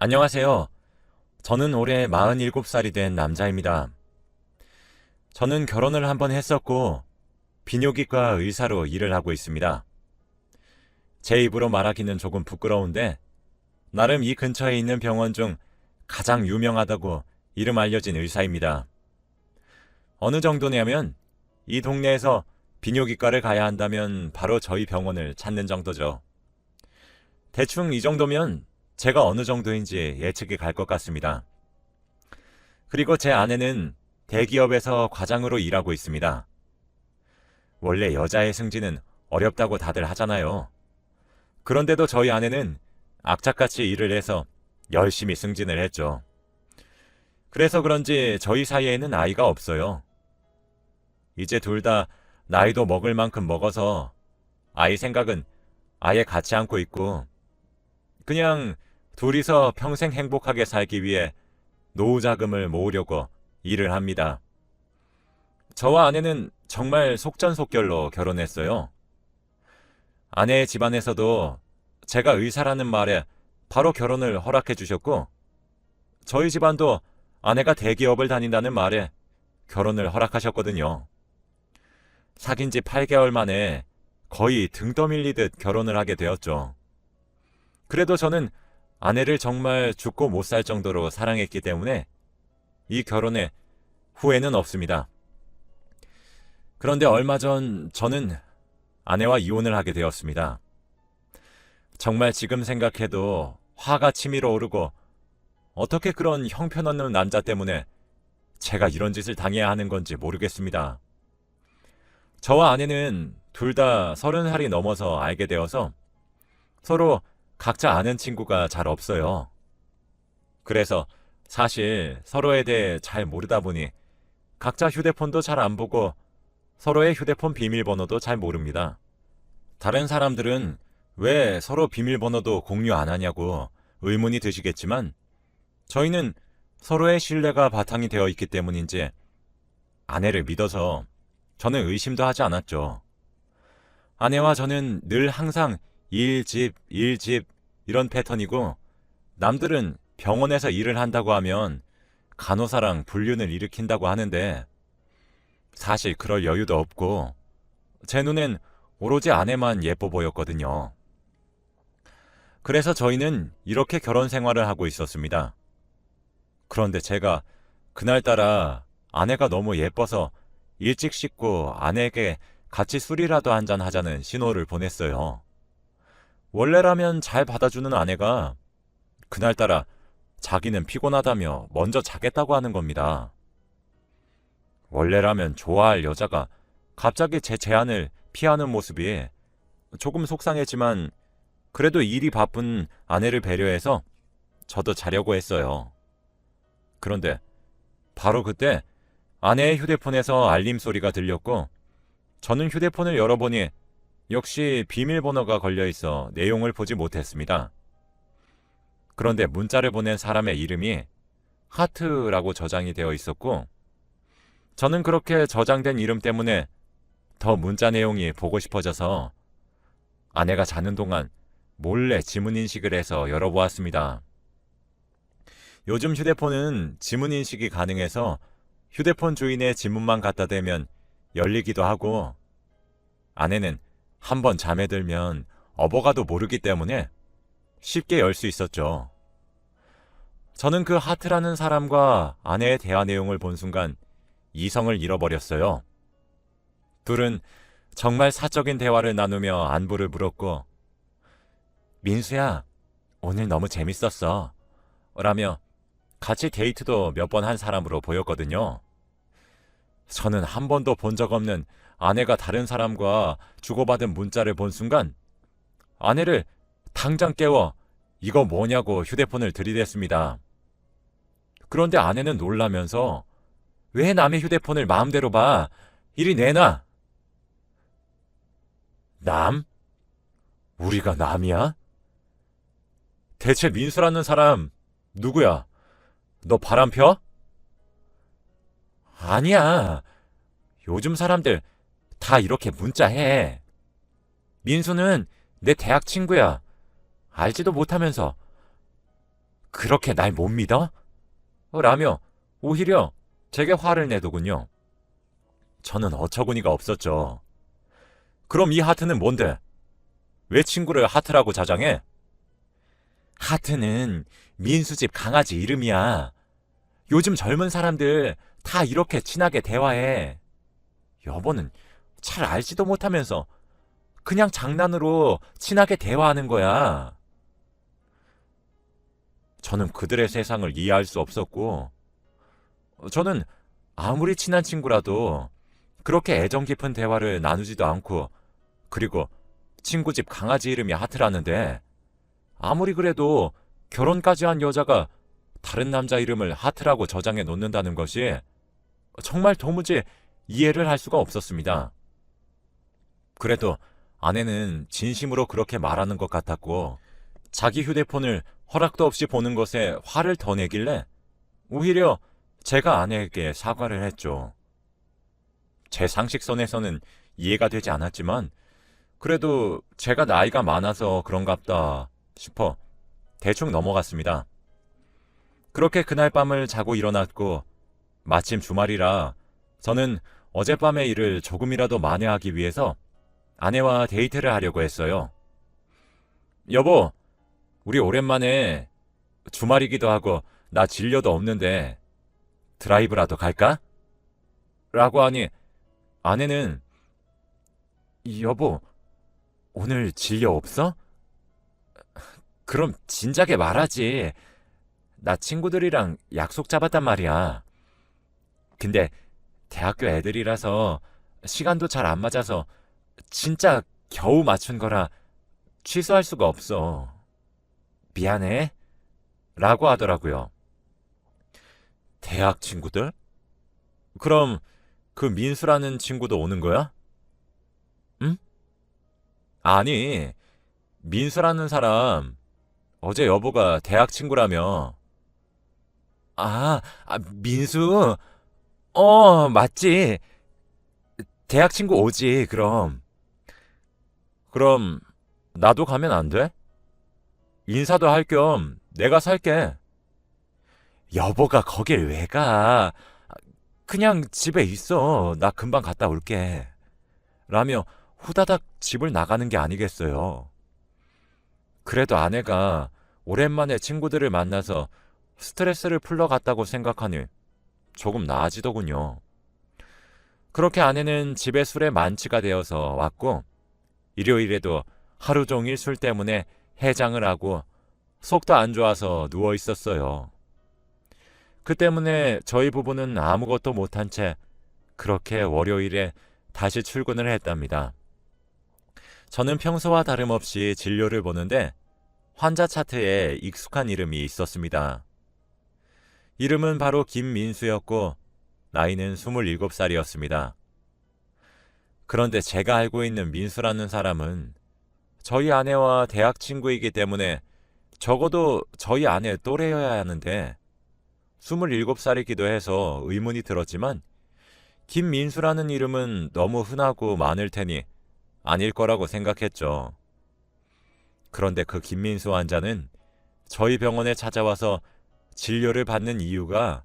안녕하세요. 저는 올해 47살이 된 남자입니다. 저는 결혼을 한번 했었고, 비뇨기과 의사로 일을 하고 있습니다. 제 입으로 말하기는 조금 부끄러운데, 나름 이 근처에 있는 병원 중 가장 유명하다고 이름 알려진 의사입니다. 어느 정도냐면, 이 동네에서 비뇨기과를 가야 한다면 바로 저희 병원을 찾는 정도죠. 대충 이 정도면 제가 어느 정도인지 예측이 갈 것 같습니다. 그리고 제 아내는 대기업에서 과장으로 일하고 있습니다. 원래 여자의 승진은 어렵다고 다들 하잖아요. 그런데도 저희 아내는 악착같이 일을 해서 열심히 승진을 했죠. 그래서 그런지 저희 사이에는 아이가 없어요. 이제 둘 다 나이도 먹을 만큼 먹어서 아이 생각은 아예 같이 않고 있고, 그냥 둘이서 평생 행복하게 살기 위해 노후 자금을 모으려고 일을 합니다. 저와 아내는 정말 속전속결로 결혼했어요. 아내의 집안에서도 제가 의사라는 말에 바로 결혼을 허락해 주셨고, 저희 집안도 아내가 대기업을 다닌다는 말에 결혼을 허락하셨거든요. 사귄 지 8개월 만에 거의 등 떠밀리듯 결혼을 하게 되었죠. 그래도 저는 아내를 정말 죽고 못 살 정도로 사랑했기 때문에 이 결혼에 후회는 없습니다. 그런데 얼마 전 저는 아내와 이혼을 하게 되었습니다. 정말 지금 생각해도 화가 치밀어 오르고, 어떻게 그런 형편없는 남자 때문에 제가 이런 짓을 당해야 하는 건지 모르겠습니다. 저와 아내는 둘 다 30살이 넘어서 알게 되어서 서로 각자 아는 친구가 잘 없어요. 그래서 사실 서로에 대해 잘 모르다 보니 각자 휴대폰도 잘 안 보고 서로의 휴대폰 비밀번호도 잘 모릅니다. 다른 사람들은 왜 서로 비밀번호도 공유 안 하냐고 의문이 드시겠지만, 저희는 서로의 신뢰가 바탕이 되어 있기 때문인지 아내를 믿어서 저는 의심도 하지 않았죠. 아내와 저는 늘 항상 일, 집, 일, 집 이런 패턴이고, 남들은 병원에서 일을 한다고 하면 간호사랑 불륜을 일으킨다고 하는데, 사실 그럴 여유도 없고 제 눈엔 오로지 아내만 예뻐 보였거든요. 그래서 저희는 이렇게 결혼 생활을 하고 있었습니다. 그런데 제가 그날따라 아내가 너무 예뻐서 일찍 씻고 아내에게 같이 술이라도 한잔 하자는 신호를 보냈어요. 원래라면 잘 받아주는 아내가 그날따라 자기는 피곤하다며 먼저 자겠다고 하는 겁니다. 원래라면 좋아할 여자가 갑자기 제 제안을 피하는 모습이 조금 속상했지만, 그래도 일이 바쁜 아내를 배려해서 저도 자려고 했어요. 그런데 바로 그때 아내의 휴대폰에서 알림 소리가 들렸고, 저는 휴대폰을 열어보니 역시 비밀번호가 걸려있어 내용을 보지 못했습니다. 그런데 문자를 보낸 사람의 이름이 하트라고 저장이 되어 있었고, 저는 그렇게 저장된 이름 때문에 더 문자 내용이 보고 싶어져서 아내가 자는 동안 몰래 지문 인식을 해서 열어보았습니다. 요즘 휴대폰은 지문 인식이 가능해서 휴대폰 주인의 지문만 갖다 대면 열리기도 하고, 아내는 한번 잠에 들면 업어가도 모르기 때문에 쉽게 열 수 있었죠. 저는 그 하트라는 사람과 아내의 대화 내용을 본 순간 이성을 잃어버렸어요. 둘은 정말 사적인 대화를 나누며 안부를 물었고, 민수야, 오늘 너무 재밌었어 라며 같이 데이트도 몇 번 한 사람으로 보였거든요. 저는 한 번도 본 적 없는 아내가 다른 사람과 주고받은 문자를 본 순간 아내를 당장 깨워 이거 뭐냐고 휴대폰을 들이댔습니다. 그런데 아내는 놀라면서 왜 남의 휴대폰을 마음대로 봐? 이리 내놔. 남? 우리가 남이야? 대체 민수라는 사람 누구야? 너 바람 펴? 아니야. 요즘 사람들 다 이렇게 문자해. 민수는 내 대학 친구야. 알지도 못하면서. 그렇게 날 못 믿어? 라며 오히려 제게 화를 내더군요. 저는 어처구니가 없었죠. 그럼 이 하트는 뭔데? 왜 친구를 하트라고 자장해? 하트는 민수집 강아지 이름이야. 요즘 젊은 사람들 다 이렇게 친하게 대화해. 여보는 잘 알지도 못하면서 그냥 장난으로 친하게 대화하는 거야. 저는 그들의 세상을 이해할 수 없었고, 저는 아무리 친한 친구라도 그렇게 애정 깊은 대화를 나누지도 않고, 그리고 친구 집 강아지 이름이 하트라는데, 아무리 그래도 결혼까지 한 여자가 다른 남자 이름을 하트라고 저장해 놓는다는 것이 정말 도무지 이해를 할 수가 없었습니다. 그래도 아내는 진심으로 그렇게 말하는 것 같았고, 자기 휴대폰을 허락도 없이 보는 것에 화를 더 내길래 오히려 제가 아내에게 사과를 했죠. 제 상식선에서는 이해가 되지 않았지만 그래도 제가 나이가 많아서 그런갑다 싶어 대충 넘어갔습니다. 그렇게 그날 밤을 자고 일어났고 마침 주말이라 저는 어젯밤의 일을 조금이라도 만회하기 위해서 아내와 데이트를 하려고 했어요. 여보, 우리 오랜만에 주말이기도 하고 나 진료도 없는데 드라이브라도 갈까? 라고 하니 아내는 여보, 오늘 진료 없어? 그럼 진작에 말하지. 나 친구들이랑 약속 잡았단 말이야. 근데 대학교 애들이라서 시간도 잘 안 맞아서 진짜 겨우 맞춘 거라 취소할 수가 없어. 미안해. 라고 하더라고요. 대학 친구들? 그럼 그 민수라는 친구도 오는 거야? 응? 아니, 민수라는 사람 어제 여보가 대학 친구라며. 민수? 맞지. 대학 친구 오지, 그럼. 그럼 나도 가면 안 돼? 인사도 할 겸 내가 살게. 여보가 거길 왜 가? 그냥 집에 있어. 나 금방 갔다 올게. 라며 후다닥 집을 나가는 게 아니겠어요. 그래도 아내가 오랜만에 친구들을 만나서 스트레스를 풀러 갔다고 생각하니 조금 나아지더군요. 그렇게 아내는 집에 술에 만취가 되어서 왔고 일요일에도 하루 종일 술 때문에 해장을 하고 속도 안 좋아서 누워 있었어요. 그 때문에 저희 부부는 아무것도 못한 채 그렇게 월요일에 다시 출근을 했답니다. 저는 평소와 다름없이 진료를 보는데 환자 차트에 익숙한 이름이 있었습니다. 이름은 바로 김민수였고 나이는 27살이었습니다. 그런데 제가 알고 있는 민수라는 사람은 저희 아내와 대학 친구이기 때문에 적어도 저희 아내 또래여야 하는데 27살이기도 해서 의문이 들었지만 김민수라는 이름은 너무 흔하고 많을 테니 아닐 거라고 생각했죠. 그런데 그 김민수 환자는 저희 병원에 찾아와서 진료를 받는 이유가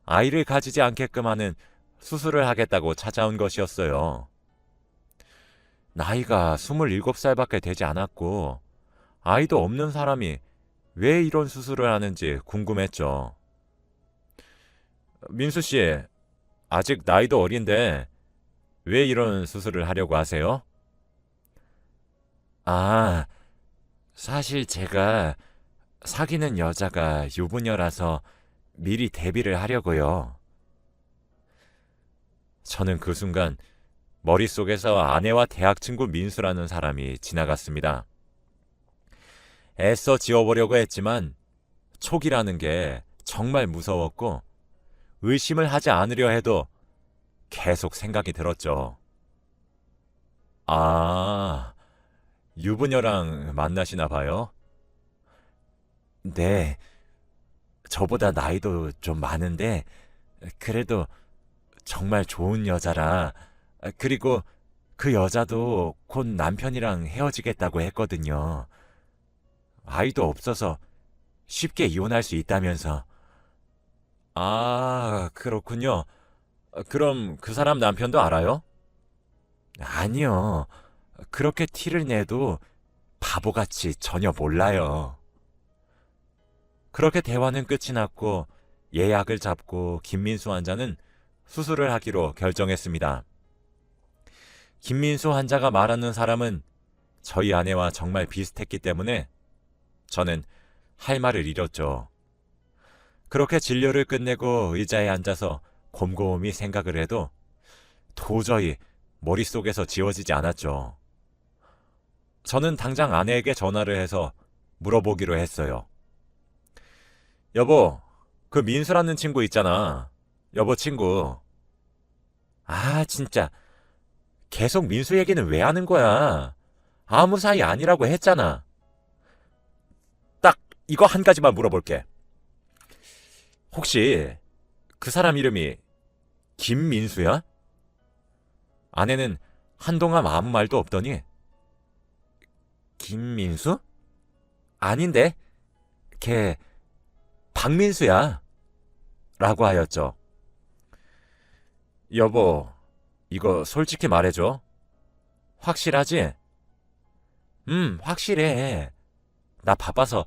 아이를 가지지 않게끔 하는 수술을 하겠다고 찾아온 것이었어요. 나이가 27살밖에 되지 않았고 아이도 없는 사람이 왜 이런 수술을 하는지 궁금했죠. 민수 씨, 아직 나이도 어린데 왜 이런 수술을 하려고 하세요? 사실 제가 사귀는 여자가 유부녀라서 미리 대비를 하려고요. 저는 그 순간 머릿속에서 아내와 대학 친구 민수라는 사람이 지나갔습니다. 애써 지워보려고 했지만 촉이라는 게 정말 무서웠고 의심을 하지 않으려 해도 계속 생각이 들었죠. 유부녀랑 만나시나 봐요? 네, 저보다 나이도 좀 많은데 그래도 정말 좋은 여자라. 그리고 그 여자도 곧 남편이랑 헤어지겠다고 했거든요. 아이도 없어서 쉽게 이혼할 수 있다면서. 아, 그렇군요. 그럼 그 사람 남편도 알아요? 아니요. 그렇게 티를 내도 바보같이 전혀 몰라요. 그렇게 대화는 끝이 났고 예약을 잡고 김민수 환자는 수술을 하기로 결정했습니다. 김민수 환자가 말하는 사람은 저희 아내와 정말 비슷했기 때문에 저는 할 말을 잃었죠. 그렇게 진료를 끝내고 의자에 앉아서 곰곰이 생각을 해도 도저히 머릿속에서 지워지지 않았죠. 저는 당장 아내에게 전화를 해서 물어보기로 했어요. 여보, 그 민수라는 친구 있잖아. 여보 친구. 아, 진짜. 계속 민수 얘기는 왜 하는 거야? 아무 사이 아니라고 했잖아. 딱 이거 한 가지만 물어볼게. 혹시 그 사람 이름이 김민수야? 아내는 한동안 아무 말도 없더니 김민수? 아닌데, 걔 박민수야. 라고 하였죠. 여보, 이거 솔직히 말해줘. 확실하지? 확실해. 나 바빠서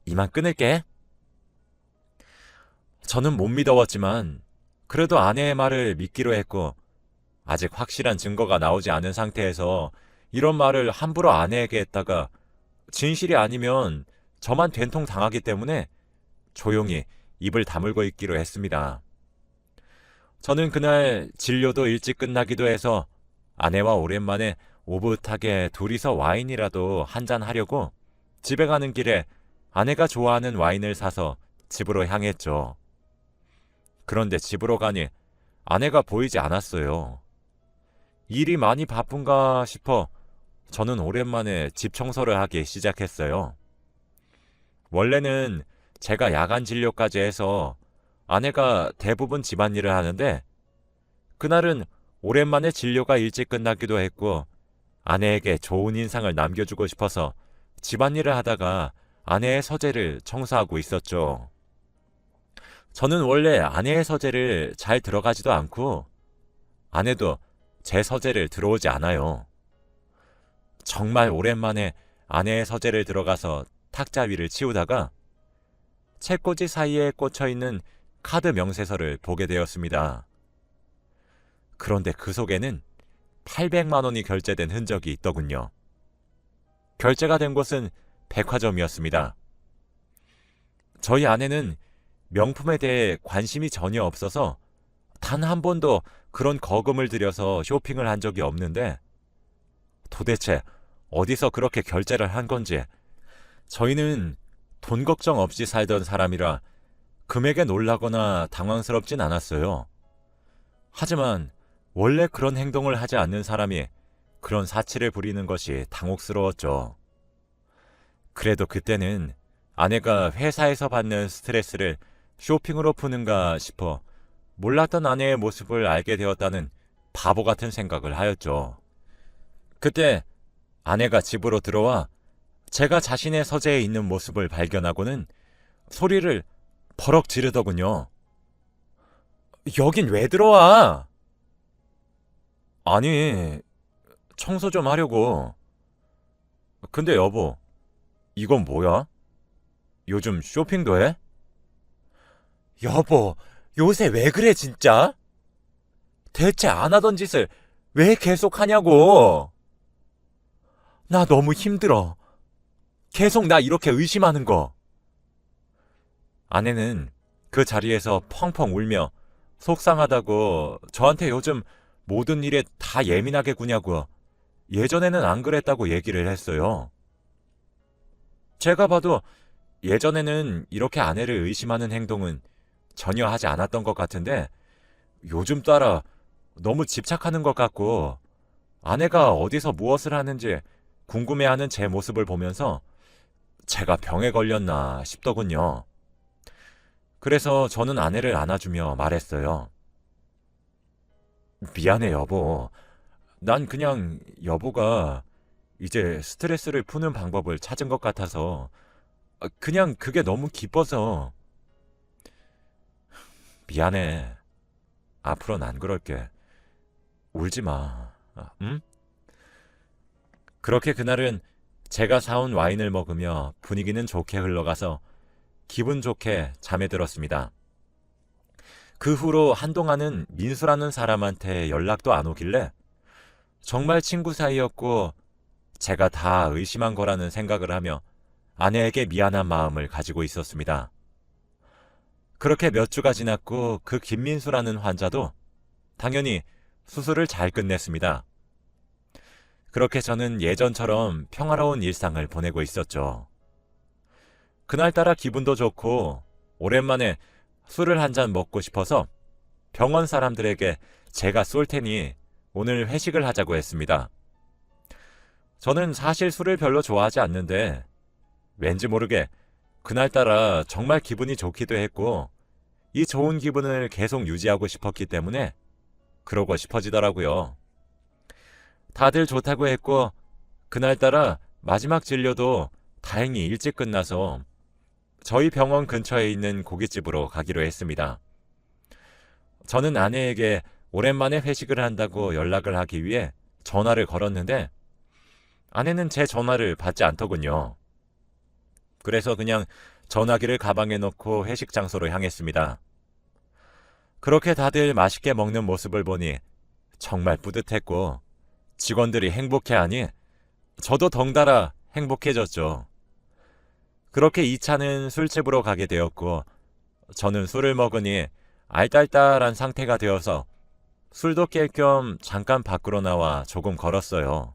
이만 끊을게. 저는 못 믿어왔지만 그래도 아내의 말을 믿기로 했고 아직 확실한 증거가 나오지 않은 상태에서 이런 말을 함부로 아내에게 했다가 진실이 아니면 저만 된통 당하기 때문에 조용히 입을 다물고 있기로 했습니다. 저는 그날 진료도 일찍 끝나기도 해서 아내와 오랜만에 오붓하게 둘이서 와인이라도 한잔 하려고 집에 가는 길에 아내가 좋아하는 와인을 사서 집으로 향했죠. 그런데 집으로 가니 아내가 보이지 않았어요. 일이 많이 바쁜가 싶어 저는 오랜만에 집 청소를 하기 시작했어요. 원래는 제가 야간 진료까지 해서 아내가 대부분 집안일을 하는데 그날은 오랜만에 진료가 일찍 끝나기도 했고 아내에게 좋은 인상을 남겨주고 싶어서 집안일을 하다가 아내의 서재를 청소하고 있었죠. 저는 원래 아내의 서재를 잘 들어가지도 않고 아내도 제 서재를 들어오지 않아요. 정말 오랜만에 아내의 서재를 들어가서 탁자 위를 치우다가 책꽂이 사이에 꽂혀있는 카드 명세서를 보게 되었습니다. 그런데 그 속에는 800만 원이 결제된 흔적이 있더군요. 결제가 된 곳은 백화점이었습니다. 저희 아내는 명품에 대해 관심이 전혀 없어서 단 한 번도 그런 거금을 들여서 쇼핑을 한 적이 없는데 도대체 어디서 그렇게 결제를 한 건지 저희는 돈 걱정 없이 살던 사람이라 금액에 놀라거나 당황스럽진 않았어요. 하지만 원래 그런 행동을 하지 않는 사람이 그런 사치를 부리는 것이 당혹스러웠죠. 그래도 그때는 아내가 회사에서 받는 스트레스를 쇼핑으로 푸는가 싶어 몰랐던 아내의 모습을 알게 되었다는 바보 같은 생각을 하였죠. 그때 아내가 집으로 들어와 제가 자신의 서재에 있는 모습을 발견하고는 소리를 버럭 지르더군요. 여긴 왜 들어와? 아니, 청소 좀 하려고. 근데 여보, 이건 뭐야? 요즘 쇼핑도 해? 여보, 요새 왜 그래 진짜? 대체 안 하던 짓을 왜 계속 하냐고. 나 너무 힘들어. 계속 나 이렇게 의심하는 거. 아내는 그 자리에서 펑펑 울며 속상하다고 저한테 요즘 모든 일에 다 예민하게 구냐고 예전에는 안 그랬다고 얘기를 했어요. 제가 봐도 예전에는 이렇게 아내를 의심하는 행동은 전혀 하지 않았던 것 같은데 요즘 따라 너무 집착하는 것 같고 아내가 어디서 무엇을 하는지 궁금해하는 제 모습을 보면서 제가 병에 걸렸나 싶더군요. 그래서 저는 아내를 안아주며 말했어요. 미안해 여보. 난 그냥 여보가 이제 스트레스를 푸는 방법을 찾은 것 같아서 그냥 그게 너무 기뻐서. 미안해. 앞으로는 안 그럴게. 울지 마. 응? 그렇게 그날은 제가 사온 와인을 먹으며 분위기는 좋게 흘러가서 기분 좋게 잠에 들었습니다. 그 후로 한동안은 민수라는 사람한테 연락도 안 오길래 정말 친구 사이였고 제가 다 의심한 거라는 생각을 하며 아내에게 미안한 마음을 가지고 있었습니다. 그렇게 몇 주가 지났고 그 김민수라는 환자도 당연히 수술을 잘 끝냈습니다. 그렇게 저는 예전처럼 평화로운 일상을 보내고 있었죠. 그날따라 기분도 좋고 오랜만에 술을 한 잔 먹고 싶어서 병원 사람들에게 제가 쏠 테니 오늘 회식을 하자고 했습니다. 저는 사실 술을 별로 좋아하지 않는데 왠지 모르게 그날따라 정말 기분이 좋기도 했고 이 좋은 기분을 계속 유지하고 싶었기 때문에 그러고 싶어지더라고요. 다들 좋다고 했고 그날따라 마지막 진료도 다행히 일찍 끝나서 저희 병원 근처에 있는 고깃집으로 가기로 했습니다. 저는 아내에게 오랜만에 회식을 한다고 연락을 하기 위해 전화를 걸었는데 아내는 제 전화를 받지 않더군요. 그래서 그냥 전화기를 가방에 넣고 회식 장소로 향했습니다. 그렇게 다들 맛있게 먹는 모습을 보니 정말 뿌듯했고 직원들이 행복해하니 저도 덩달아 행복해졌죠. 그렇게 2차는 술집으로 가게 되었고 저는 술을 먹으니 알딸딸한 상태가 되어서 술도 깰 겸 잠깐 밖으로 나와 조금 걸었어요.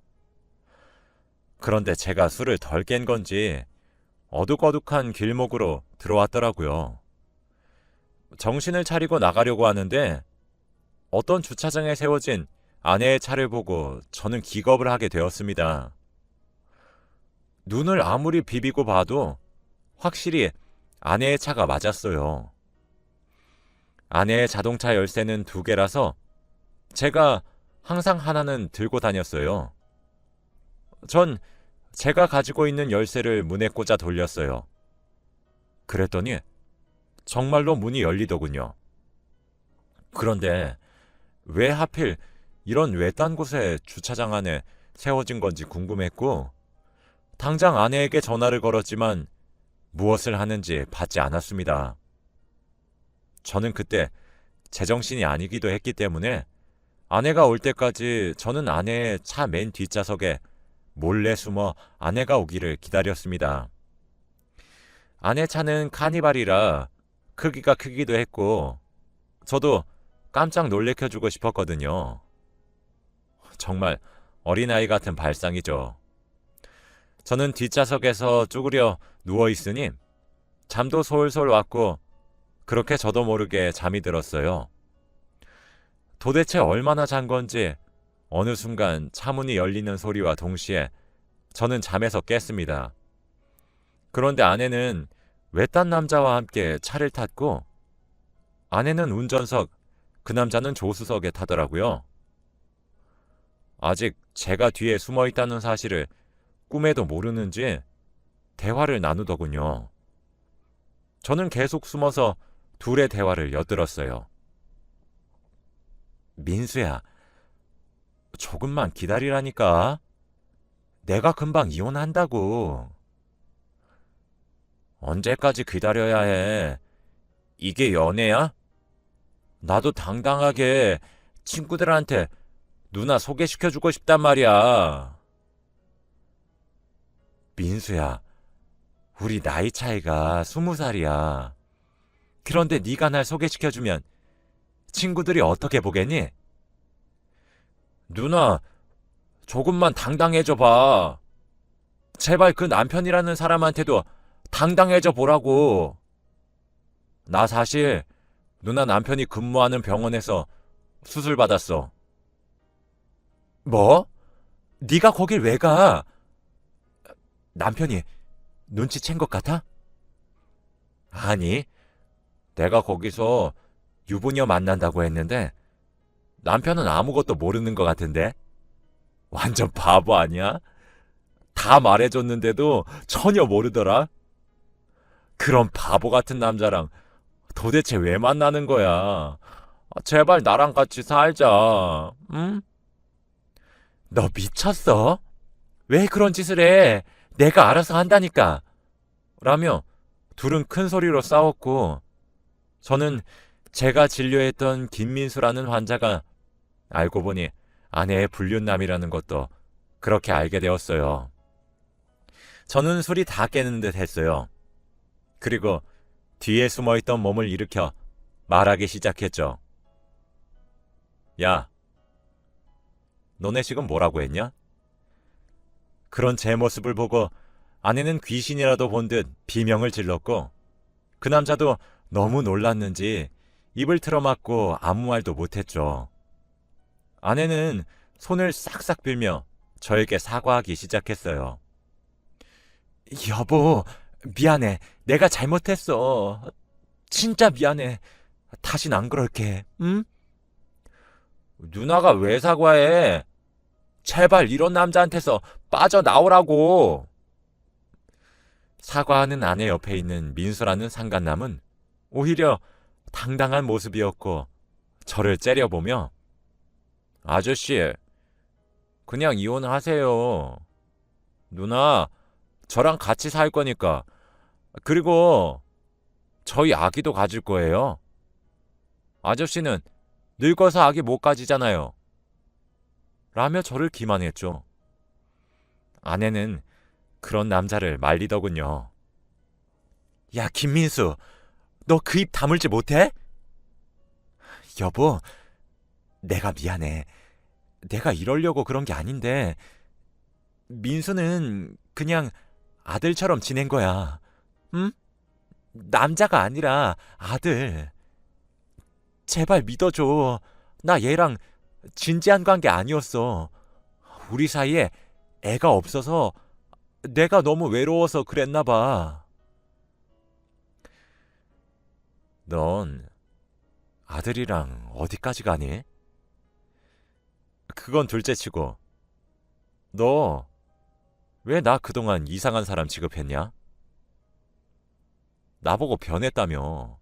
그런데 제가 술을 덜 깬 건지 어둑어둑한 길목으로 들어왔더라고요. 정신을 차리고 나가려고 하는데 어떤 주차장에 세워진 아내의 차를 보고 저는 기겁을 하게 되었습니다. 눈을 아무리 비비고 봐도 확실히 아내의 차가 맞았어요. 아내의 자동차 열쇠는 2개라서 제가 항상 하나는 들고 다녔어요. 전 제가 가지고 있는 열쇠를 문에 꽂아 돌렸어요. 그랬더니 정말로 문이 열리더군요. 그런데 왜 하필 이런 외딴 곳에 주차장 안에 세워진 건지 궁금했고 당장 아내에게 전화를 걸었지만 무엇을 하는지 받지 않았습니다. 저는 그때 제정신이 아니기도 했기 때문에 아내가 올 때까지 저는 아내의 차 맨 뒷좌석에 몰래 숨어 아내가 오기를 기다렸습니다. 아내 차는 카니발이라 크기가 크기도 했고 저도 깜짝 놀래켜주고 싶었거든요. 정말 어린아이 같은 발상이죠. 저는 뒷좌석에서 쭈그려 누워있으니 잠도 솔솔 왔고 그렇게 저도 모르게 잠이 들었어요. 도대체 얼마나 잔 건지 어느 순간 차문이 열리는 소리와 동시에 저는 잠에서 깼습니다. 그런데 아내는 외딴 남자와 함께 차를 탔고 아내는 운전석, 그 남자는 조수석에 타더라고요. 아직 제가 뒤에 숨어 있다는 사실을 꿈에도 모르는지 대화를 나누더군요. 저는 계속 숨어서 둘의 대화를 엿들었어요. 민수야, 조금만 기다리라니까. 내가 금방 이혼한다고. 언제까지 기다려야 해? 이게 연애야? 나도 당당하게 친구들한테 누나 소개시켜주고 싶단 말이야. 민수야, 우리 나이 차이가 20살이야. 그런데 네가 날 소개시켜주면 친구들이 어떻게 보겠니? 누나, 조금만 당당해져 봐. 제발 그 남편이라는 사람한테도 당당해져 보라고. 나 사실 누나 남편이 근무하는 병원에서 수술 받았어. 뭐? 네가 거길 왜 가? 남편이 눈치챈 것 같아? 아니, 내가 거기서 유부녀 만난다고 했는데 남편은 아무것도 모르는 것 같은데? 완전 바보 아니야? 다 말해줬는데도 전혀 모르더라? 그런 바보 같은 남자랑 도대체 왜 만나는 거야? 제발 나랑 같이 살자. 응? 너 미쳤어? 왜 그런 짓을 해? 내가 알아서 한다니까. 라며 둘은 큰 소리로 싸웠고 저는 제가 진료했던 김민수라는 환자가 알고 보니 아내의 불륜남이라는 것도 그렇게 알게 되었어요. 저는 술이 다 깨는 듯 했어요. 그리고 뒤에 숨어있던 몸을 일으켜 말하기 시작했죠. 야, 너네 지금 뭐라고 했냐? 그런 제 모습을 보고 아내는 귀신이라도 본 듯 비명을 질렀고 그 남자도 너무 놀랐는지 입을 틀어막고 아무 말도 못했죠. 아내는 손을 싹싹 빌며 저에게 사과하기 시작했어요. 여보, 미안해. 내가 잘못했어. 진짜 미안해. 다신 안 그럴게. 응? 누나가 왜 사과해? 제발 이런 남자한테서 빠져나오라고. 사과하는 아내 옆에 있는 민수라는 상간남은 오히려 당당한 모습이었고 저를 째려보며 아저씨, 그냥 이혼하세요. 누나, 저랑 같이 살 거니까. 그리고 저희 아기도 가질 거예요. 아저씨는 늙어서 아기 못 가지잖아요. 라며 저를 기만했죠. 아내는 그런 남자를 말리더군요. 야, 김민수, 너 그 입 다물지 못해? 여보, 내가 미안해. 내가 이러려고 그런 게 아닌데 민수는 그냥 아들처럼 지낸 거야. 응? 남자가 아니라 아들. 제발 믿어줘. 나 얘랑 진지한 관계 아니었어. 우리 사이에 애가 없어서 내가 너무 외로워서 그랬나 봐. 넌 아들이랑 어디까지 가니? 그건 둘째치고 너 왜 나 그동안 이상한 사람 취급했냐? 나보고 변했다며.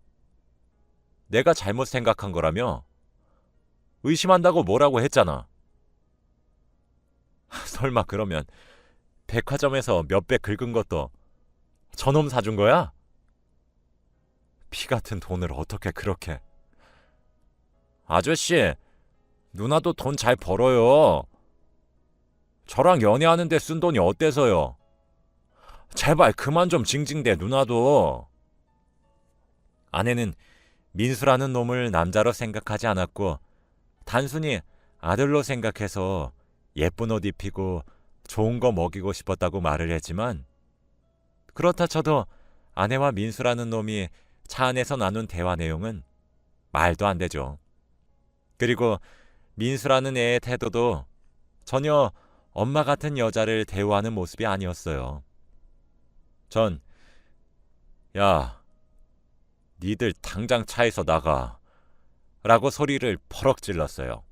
내가 잘못 생각한 거라며? 의심한다고 뭐라고 했잖아. 설마 그러면 백화점에서 몇 배 긁은 것도 저놈 사준 거야? 피 같은 돈을 어떻게 그렇게. 아저씨, 누나도 돈 잘 벌어요. 저랑 연애하는데 쓴 돈이 어때서요? 제발 그만 좀 징징대, 누나도. 아내는 민수라는 놈을 남자로 생각하지 않았고 단순히 아들로 생각해서 예쁜 옷 입히고 좋은 거 먹이고 싶었다고 말을 했지만 그렇다 쳐도 아내와 민수라는 놈이 차 안에서 나눈 대화 내용은 말도 안 되죠. 그리고 민수라는 애의 태도도 전혀 엄마 같은 여자를 대우하는 모습이 아니었어요. 전, 야, 니들 당장 차에서 나가. 라고 소리를 퍼럭 질렀어요.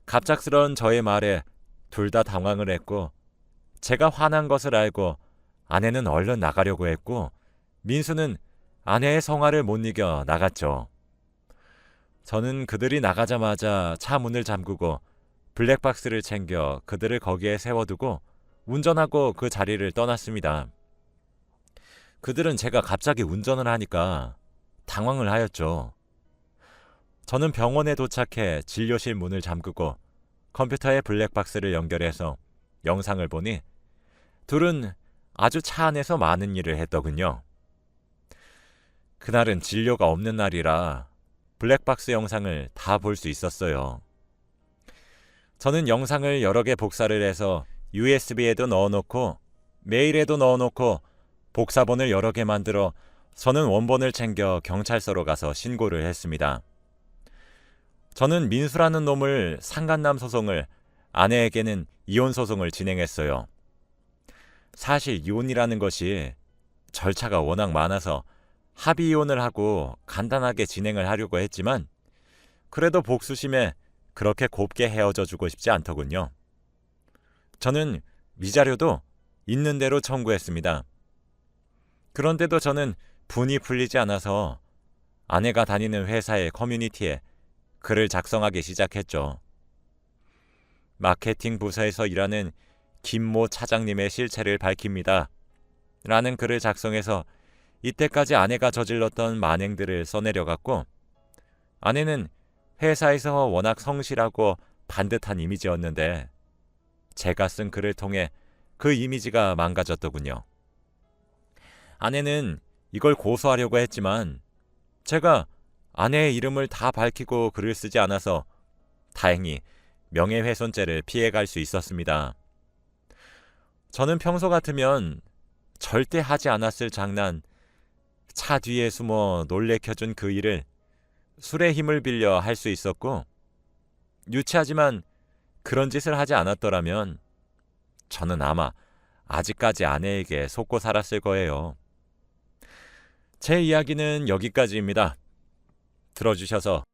갑작스러운 저의 말에 둘 다 당황을 했고 제가 화난 것을 알고 아내는 얼른 나가려고 했고 민수는 아내의 성화를 못 이겨 나갔죠. 저는 그들이 나가자마자 차 문을 잠그고 블랙박스를 챙겨 그들을 거기에 세워두고 운전하고 그 자리를 떠났습니다. 그들은 제가 갑자기 운전을 하니까 당황을 하였죠. 저는 병원에 도착해 진료실 문을 잠그고 컴퓨터에 블랙박스를 연결해서 영상을 보니 둘은 아주 차 안에서 많은 일을 했더군요. 그날은 진료가 없는 날이라 블랙박스 영상을 다 볼 수 있었어요. 저는 영상을 여러 개 복사를 해서 USB에도 넣어놓고 메일에도 넣어놓고 복사본을 여러 개 만들어 저는 원본을 챙겨 경찰서로 가서 신고를 했습니다. 저는 민수라는 놈을 상간남 소송을, 아내에게는 이혼 소송을 진행했어요. 사실 이혼이라는 것이 절차가 워낙 많아서 합의 이혼을 하고 간단하게 진행을 하려고 했지만 그래도 복수심에 그렇게 곱게 헤어져 주고 싶지 않더군요. 저는 위자료도 있는 대로 청구했습니다. 그런데도 저는 분이 풀리지 않아서 아내가 다니는 회사의 커뮤니티에 글을 작성하기 시작했죠. 마케팅 부서에서 일하는 김모 차장님의 실체를 밝힙니다. 라는 글을 작성해서 이때까지 아내가 저질렀던 만행들을 써내려갔고, 아내는 회사에서 워낙 성실하고 반듯한 이미지였는데 제가 쓴 글을 통해 그 이미지가 망가졌더군요. 아내는 이걸 고소하려고 했지만 제가 아내의 이름을 다 밝히고 글을 쓰지 않아서 다행히 명예훼손죄를 피해갈 수 있었습니다. 저는 평소 같으면 절대 하지 않았을 장난, 차 뒤에 숨어 놀래켜준 그 일을 술의 힘을 빌려 할 수 있었고, 유치하지만 그런 짓을 하지 않았더라면 저는 아마 아직까지 아내에게 속고 살았을 거예요. 제 이야기는 여기까지입니다. 들어주셔서